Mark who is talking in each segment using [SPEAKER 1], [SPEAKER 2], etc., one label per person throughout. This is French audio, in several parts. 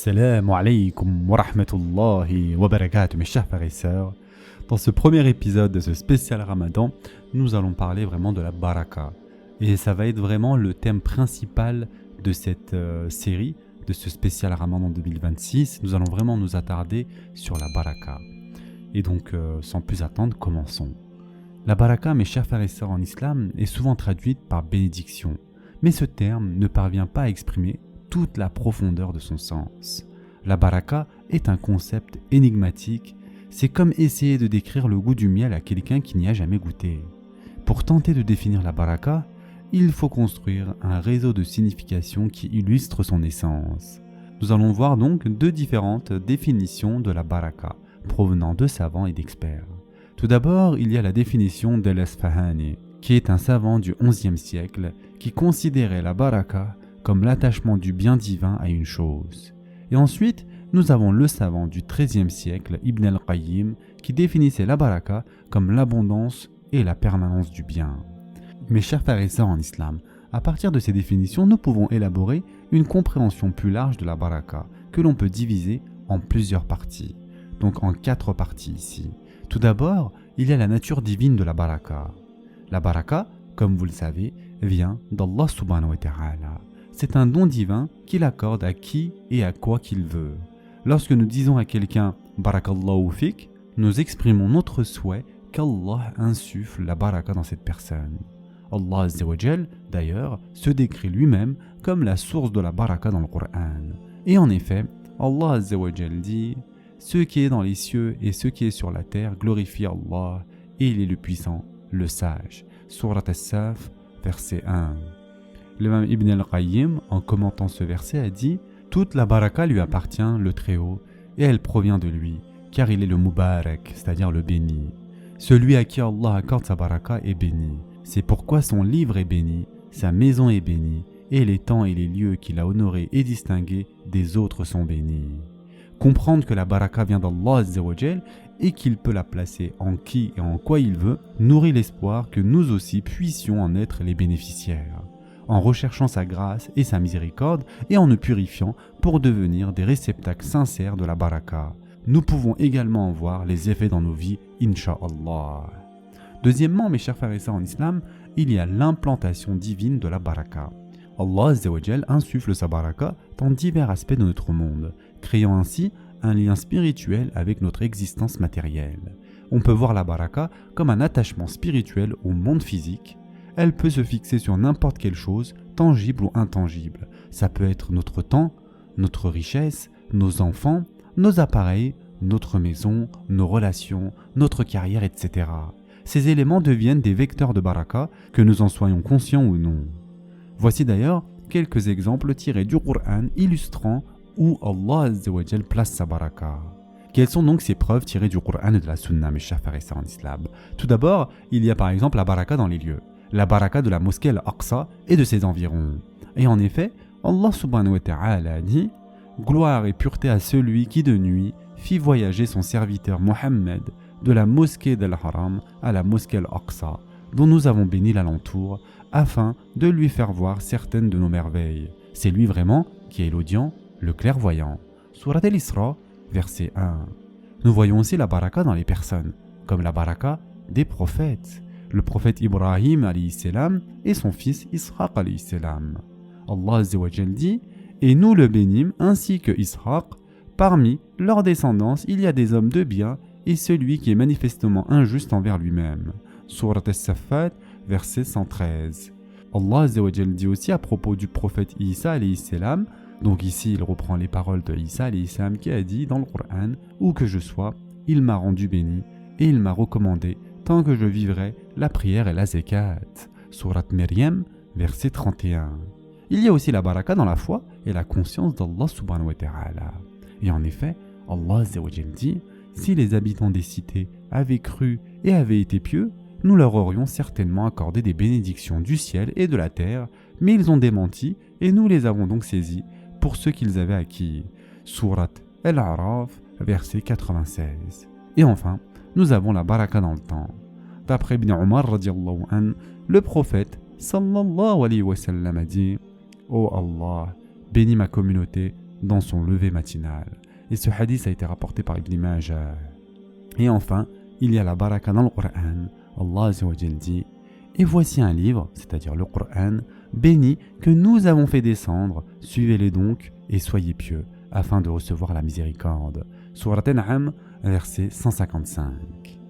[SPEAKER 1] Assalamu alaikum wa rahmatullahi wa barakatuh, mes chers frères et sœurs. Dans ce premier épisode de ce spécial Ramadan, nous allons parler vraiment de la baraka. Et ça va être vraiment le thème principal de cette série, de ce spécial Ramadan 2026. Nous allons vraiment nous attarder sur la baraka. Et donc, sans plus attendre, commençons. La baraka, mes chers frères et sœurs en islam, est souvent traduite par bénédiction. Mais ce terme ne parvient pas à exprimer toute la profondeur de son sens. La baraka est un concept énigmatique, c'est comme essayer de décrire le goût du miel à quelqu'un qui n'y a jamais goûté. Pour tenter de définir la baraka, il faut construire un réseau de significations qui illustre son essence. Nous allons voir donc deux différentes définitions de la baraka, provenant de savants et d'experts. Tout d'abord, il y a la définition d'Al-Asfahani, qui est un savant du XIe siècle qui considérait la baraka comme l'attachement du bien divin à une chose. Et ensuite, nous avons le savant du XIIIe siècle, Ibn al-Qayyim, qui définissait la baraka comme l'abondance et la permanence du bien. Mes chers frères et sœurs en islam, à partir de ces définitions, nous pouvons élaborer une compréhension plus large de la baraka, que l'on peut diviser en plusieurs parties, donc en 4 parties ici. Tout d'abord, il y a la nature divine de la baraka. La baraka, comme vous le savez, vient d'Allah subhanahu wa ta'ala. C'est un don divin qu'il accorde à qui et à quoi qu'il veut. Lorsque nous disons à quelqu'un « Barakallahu fik », nous exprimons notre souhait qu'Allah insuffle la baraka dans cette personne. Allah Azza wa Jal, d'ailleurs, se décrit lui-même comme la source de la baraka dans le Coran. Et en effet, Allah Azza wa Jal dit « Ce qui est dans les cieux et ce qui est sur la terre glorifie Allah, et il est le puissant, le sage. » Surat As-Saf, verset 1. L'imam Ibn al-Qayyim, en commentant ce verset, a dit « Toute la baraka lui appartient, le Très-Haut, et elle provient de lui, car il est le Mubarak, c'est-à-dire le béni. Celui à qui Allah accorde sa baraka est béni. C'est pourquoi son livre est béni, sa maison est bénie, et les temps et les lieux qu'il a honorés et distingués des autres sont bénis. » Comprendre que la baraka vient d'Allah Azza wa Jal et qu'il peut la placer en qui et en quoi il veut, nourrit l'espoir que nous aussi puissions en être les bénéficiaires, en recherchant sa grâce et sa miséricorde et en nous purifiant pour devenir des réceptacles sincères de la baraka. Nous pouvons également en voir les effets dans nos vies, Inch'Allah. Deuxièmement, mes chers frères et sœurs en islam, il y a l'implantation divine de la baraka. Allah Azza wa Jal insuffle sa baraka dans divers aspects de notre monde, créant ainsi un lien spirituel avec notre existence matérielle. On peut voir la baraka comme un attachement spirituel au monde physique. Elle peut se fixer sur n'importe quelle chose, tangible ou intangible. Ça peut être notre temps, notre richesse, nos enfants, nos appareils, notre maison, nos relations, notre carrière, etc. Ces éléments deviennent des vecteurs de baraka, que nous en soyons conscients ou non. Voici d'ailleurs quelques exemples tirés du Coran illustrant où Allah Azza wa Jal place sa baraka. Quelles sont donc ces preuves tirées du Coran et de la Sunna, mes chers frères et sœurs en islam? Tout d'abord, il y a par exemple la baraka dans les lieux, la baraka de la mosquée Al-Aqsa et de ses environs. Et en effet, Allah subhanahu wa ta'ala a dit « Gloire et pureté à celui qui de nuit fit voyager son serviteur Mohammed de la mosquée d'Al-Haram à la mosquée Al-Aqsa, dont nous avons béni l'alentour, afin de lui faire voir certaines de nos merveilles. C'est lui vraiment qui est l'audient, le clairvoyant. » Surat Al-Isra, verset 1. Nous voyons aussi la baraka dans les personnes, comme la baraka des prophètes. Le prophète Ibrahim alayhi salam et son fils Ishaq alayhi salam. Allah Azza wa Jal dit « Et nous le bénîmes ainsi que Ishaq. Parmi leur descendance, il y a des hommes de bien et celui qui est manifestement injuste envers lui-même. » Surat As-Saffat, verset 113. Allah Azza wa Jal dit aussi à propos du prophète Isa alayhi salam, donc ici il reprend les paroles de Isa alayhi salam qui a dit dans le Coran « Où que je sois, il m'a rendu béni et il m'a recommandé tant que je vivrai la prière et la zakat. » Surat Maryam, verset 31. Il y a aussi la baraka dans la foi et la conscience d'Allah subhanahu wa ta'ala. Et en effet, Allah Azza wa Jal dit « Si les habitants des cités avaient cru et avaient été pieux, nous leur aurions certainement accordé des bénédictions du ciel et de la terre, mais ils ont démenti et nous les avons donc saisis pour ce qu'ils avaient acquis. » Surat Al-A'raf, verset 96. Et enfin, nous avons la baraka dans le temps. D'après Ibn Omar radiallahu an, le prophète sallallahu alayhi wa sallam a dit « Ô Allah, bénis ma communauté dans son lever matinal. Et ce hadith a été rapporté par Ibn Majah. Et enfin, il y a la baraka dans le Coran. Allah Azza wa Jal dit « Et voici un livre, c'est-à-dire le Coran, béni que nous avons fait descendre, suivez-les donc et soyez pieux, afin de recevoir la miséricorde. » Surat An'am, verset 155.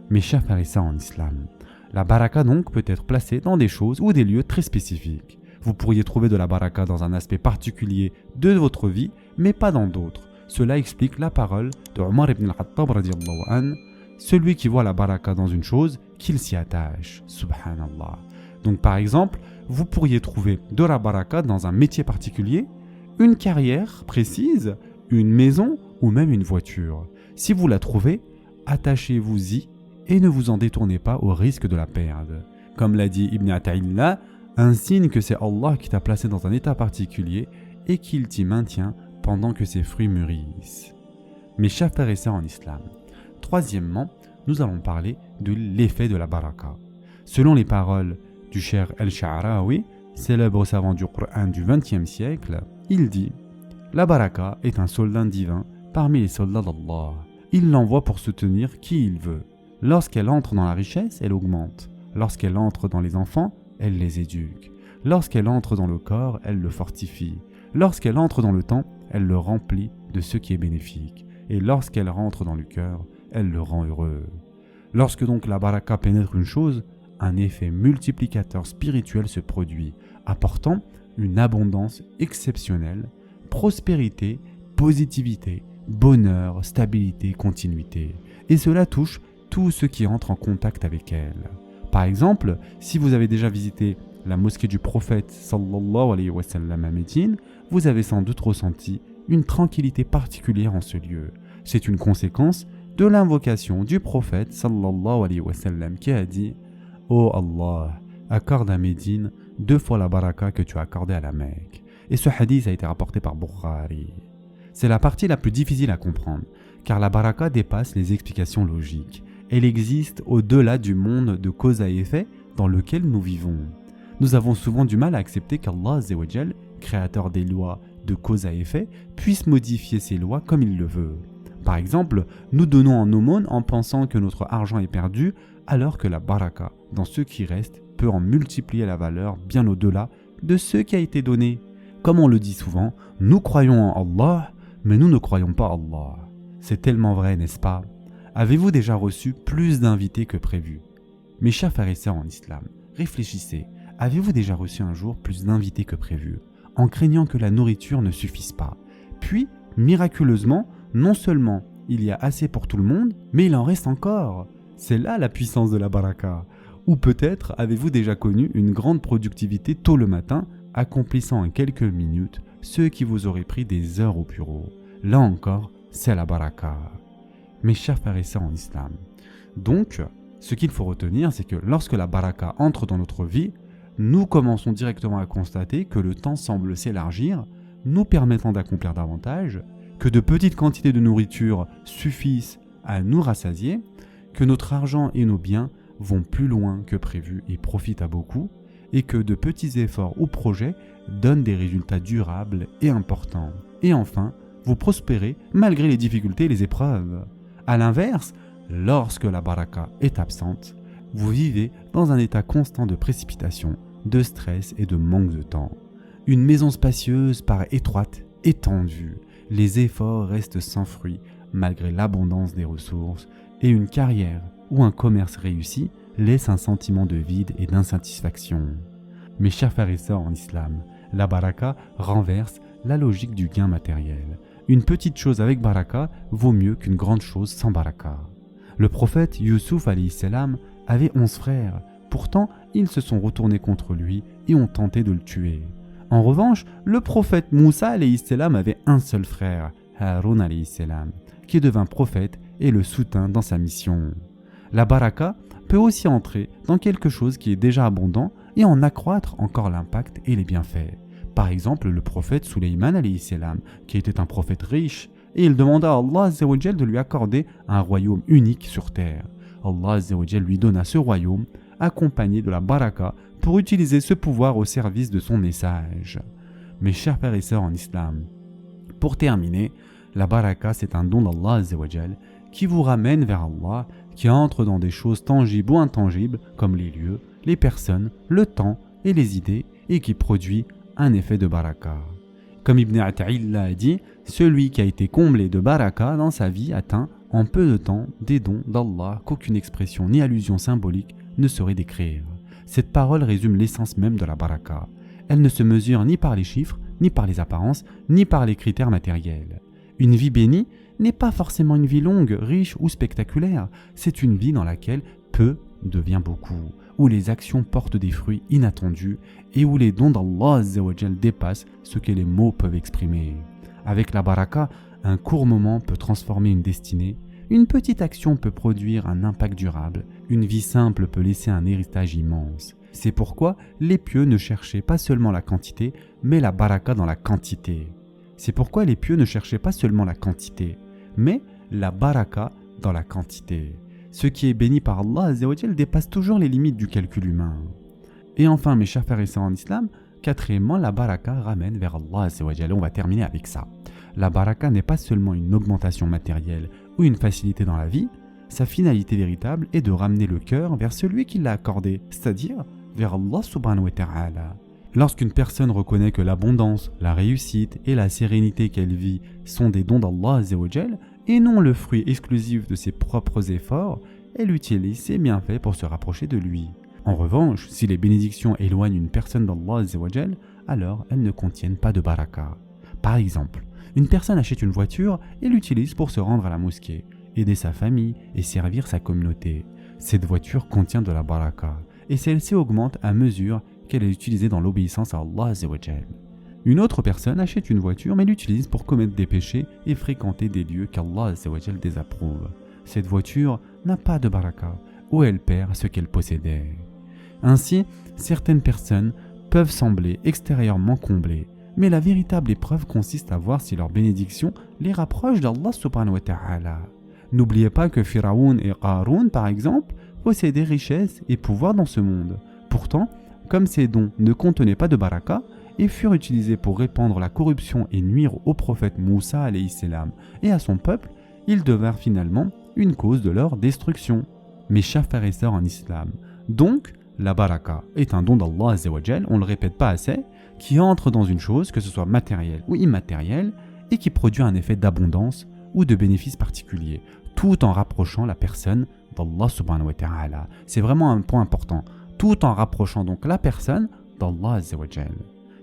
[SPEAKER 1] Mes chers frères et sœurs en islam, la baraka donc peut être placée dans des choses ou des lieux très spécifiques. Vous pourriez trouver de la baraka dans un aspect particulier de votre vie, mais pas dans d'autres. Cela explique la parole de Omar ibn al-Khattab radiyallahu anhu, celui qui voit la baraka dans une chose, qu'il s'y attache. Subhanallah. Donc par exemple, vous pourriez trouver de la baraka dans un métier particulier, une carrière précise, une maison ou même une voiture. Si vous la trouvez, attachez-vous-y et ne vous en détournez pas au risque de la perdre. Comme l'a dit Ibn Ata'illah, un signe que c'est Allah qui t'a placé dans un état particulier et qu'il t'y maintient pendant que ses fruits mûrissent. Mes chers frères et sœurs en islam, troisièmement, nous allons parler de l'effet de la baraka. Selon les paroles du Cheikh El-Sha'rawi, célèbre savant du Coran du XXe siècle, il dit « La baraka est un soldat divin parmi les soldats d'Allah. Il l'envoie pour soutenir qui il veut. Lorsqu'elle entre dans la richesse, elle augmente. Lorsqu'elle entre dans les enfants, elle les éduque. Lorsqu'elle entre dans le corps, elle le fortifie. Lorsqu'elle entre dans le temps, elle le remplit de ce qui est bénéfique. Et lorsqu'elle rentre dans le cœur, elle le rend heureux. » Lorsque donc la baraka pénètre une chose, un effet multiplicateur spirituel se produit, apportant une abondance exceptionnelle, prospérité, positivité, bonheur, stabilité, continuité. Et cela touche tout ce qui entre en contact avec elle. Par exemple, si vous avez déjà visité la mosquée du prophète sallallahu alayhi wa sallam à Médine, vous avez sans doute ressenti une tranquillité particulière en ce lieu. C'est une conséquence de l'invocation du prophète sallallahu alayhi wa sallam qui a dit « Oh Allah, accorde à Médine 2 fois la baraka que tu as accordée à la Mecque. » Et ce hadith a été rapporté par Bukhari. C'est la partie la plus difficile à comprendre, car la baraka dépasse les explications logiques. Elle existe au-delà du monde de cause à effet dans lequel nous vivons. Nous avons souvent du mal à accepter qu'Allah Azza wa Jal, créateur des lois de cause à effet, puisse modifier ses lois comme il le veut. Par exemple, nous donnons en aumône en pensant que notre argent est perdu, alors que la baraka, dans ce qui reste, peut en multiplier la valeur bien au-delà de ce qui a été donné. Comme on le dit souvent, nous croyons en Allah, mais nous ne croyons pas Allah. C'est tellement vrai, n'est-ce pas? Avez-vous déjà reçu plus d'invités que prévu? Mes chers frères et sœurs en islam, réfléchissez. Avez-vous déjà reçu un jour plus d'invités que prévu, en craignant que la nourriture ne suffise pas? Puis, miraculeusement, non seulement il y a assez pour tout le monde, mais il en reste encore. C'est là la puissance de la baraka. Ou peut-être avez-vous déjà connu une grande productivité tôt le matin, accomplissant en quelques minutes ce qui vous aurait pris des heures au bureau. Là encore, c'est la baraka. Mes chers frères et sœurs en islam. Donc, ce qu'il faut retenir, c'est que lorsque la baraka entre dans notre vie, nous commençons directement à constater que le temps semble s'élargir, nous permettant d'accomplir davantage, que de petites quantités de nourriture suffisent à nous rassasier, que notre argent et nos biens vont plus loin que prévu et profitent à beaucoup, et que de petits efforts ou projets donnent des résultats durables et importants. Et enfin, vous prospérez malgré les difficultés et les épreuves. A l'inverse, lorsque la baraka est absente, vous vivez dans un état constant de précipitation, de stress et de manque de temps. Une maison spacieuse paraît étroite et tendue. Les efforts restent sans fruit malgré l'abondance des ressources et une carrière ou un commerce réussi laisse un sentiment de vide et d'insatisfaction. Mes chers frères et sœurs en islam, la baraka renverse la logique du gain matériel. Une petite chose avec baraka vaut mieux qu'une grande chose sans baraka. Le prophète Youssouf alayhi salam avait 11 frères, pourtant ils se sont retournés contre lui et ont tenté de le tuer. En revanche, le prophète Moussa alayhi salam avait un seul frère, Haroun alayhi salam, qui devint prophète et le soutint dans sa mission. La baraka peut aussi entrer dans quelque chose qui est déjà abondant et en accroître encore l'impact et les bienfaits. Par exemple, le prophète Sulayman alayhi salam, qui était un prophète riche, et il demanda à Allah Azza wa Jal de lui accorder un royaume unique sur terre. Allah Azza wa Jal lui donna ce royaume, accompagné de la baraka, pour utiliser ce pouvoir au service de son message. Mes chers frères et sœurs en islam, Pour terminer, la baraka c'est un don d'Allah Azza wa Jal qui vous ramène vers Allah, qui entre dans des choses tangibles ou intangibles comme les lieux, les personnes, le temps et les idées et qui produit un effet de baraka. Comme Ibn Ata'illah a dit, celui qui a été comblé de baraka dans sa vie atteint en peu de temps des dons d'Allah qu'aucune expression ni allusion symbolique ne saurait décrire. Cette parole résume l'essence même de la baraka. Elle ne se mesure ni par les chiffres, ni par les apparences, ni par les critères matériels. Une vie bénie n'est pas forcément une vie longue, riche ou spectaculaire. C'est une vie dans laquelle peu devient beaucoup, où les actions portent des fruits inattendus et où les dons d'Allah Azza wa Jal dépassent ce que les mots peuvent exprimer. Avec la baraka, un court moment peut transformer une destinée, une petite action peut produire un impact durable, une vie simple peut laisser un héritage immense. C'est pourquoi les pieux ne cherchaient pas seulement la quantité, mais la baraka dans la quantité. C'est pourquoi les pieux ne cherchaient pas seulement la quantité, mais la baraka dans la quantité. Ce qui est béni par Allah Azza wa Jal dépasse toujours les limites du calcul humain. Et enfin, mes chers frères et sœurs en islam, quatrièmement, la baraka ramène vers Allah Azza wa Jal. On va terminer avec ça. La baraka n'est pas seulement une augmentation matérielle ou une facilité dans la vie, sa finalité véritable est de ramener le cœur vers celui qui l'a accordé, c'est-à-dire vers Allah subhanahu wa ta'ala. Lorsqu'une personne reconnaît que l'abondance, la réussite et la sérénité qu'elle vit sont des dons d'Allah Azza wa Jal et non le fruit exclusif de ses propres efforts, elle utilise ses bienfaits pour se rapprocher de lui. En revanche, si les bénédictions éloignent une personne d'Allah Azza wa Jal, alors elles ne contiennent pas de baraka. Par exemple, une personne achète une voiture et l'utilise pour se rendre à la mosquée, aider sa famille et servir sa communauté. Cette voiture contient de la baraka et celle-ci augmente à mesure qu'elle est utilisée dans l'obéissance à Allah Azza wa Jal. Une autre personne achète une voiture mais l'utilise pour commettre des péchés et fréquenter des lieux qu'Allah Azza wa Jal désapprouve. Cette voiture n'a pas de baraka ou elle perd ce qu'elle possédait. Ainsi, certaines personnes peuvent sembler extérieurement comblées, mais la véritable épreuve consiste à voir si leur bénédiction les rapproche d'Allah subhanahu wa ta'ala. N'oubliez pas que Pharaon et Qarun, par exemple, possédaient richesses et pouvoir dans ce monde. Pourtant, comme ces dons ne contenaient pas de baraka et furent utilisés pour répandre la corruption et nuire au prophète Moussa alayhi salam et à son peuple, ils devinrent finalement une cause de leur destruction. Mes chers frères et sœurs en islam, donc la baraka est un don d'Allah Azza wa Jal, on ne le répète pas assez, qui entre dans une chose, que ce soit matérielle ou immatérielle, et qui produit un effet d'abondance ou de bénéfice particulier, tout en rapprochant la personne d'Allah subhanahu wa ta'ala. C'est vraiment un point important, tout en rapprochant donc la personne d'Allah Azza wa Jal.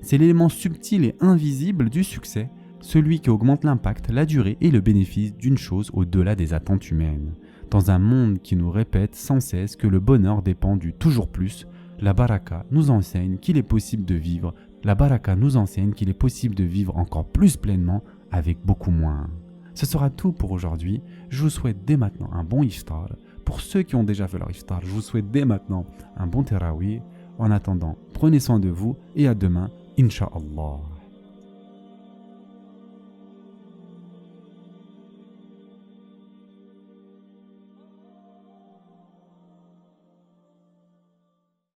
[SPEAKER 1] C'est l'élément subtil et invisible du succès, celui qui augmente l'impact, la durée et le bénéfice d'une chose au-delà des attentes humaines. Dans un monde qui nous répète sans cesse que le bonheur dépend du toujours plus, la baraka nous enseigne qu'il est possible de vivre. La baraka nous enseigne qu'il est possible de vivre encore plus pleinement avec beaucoup moins. Ce sera tout pour aujourd'hui. Je vous souhaite dès maintenant un bon iftar. Pour ceux qui ont déjà fait leur iftar, je vous souhaite dès maintenant un bon tarawih. En attendant, prenez soin de vous et à demain, Inch'Allah.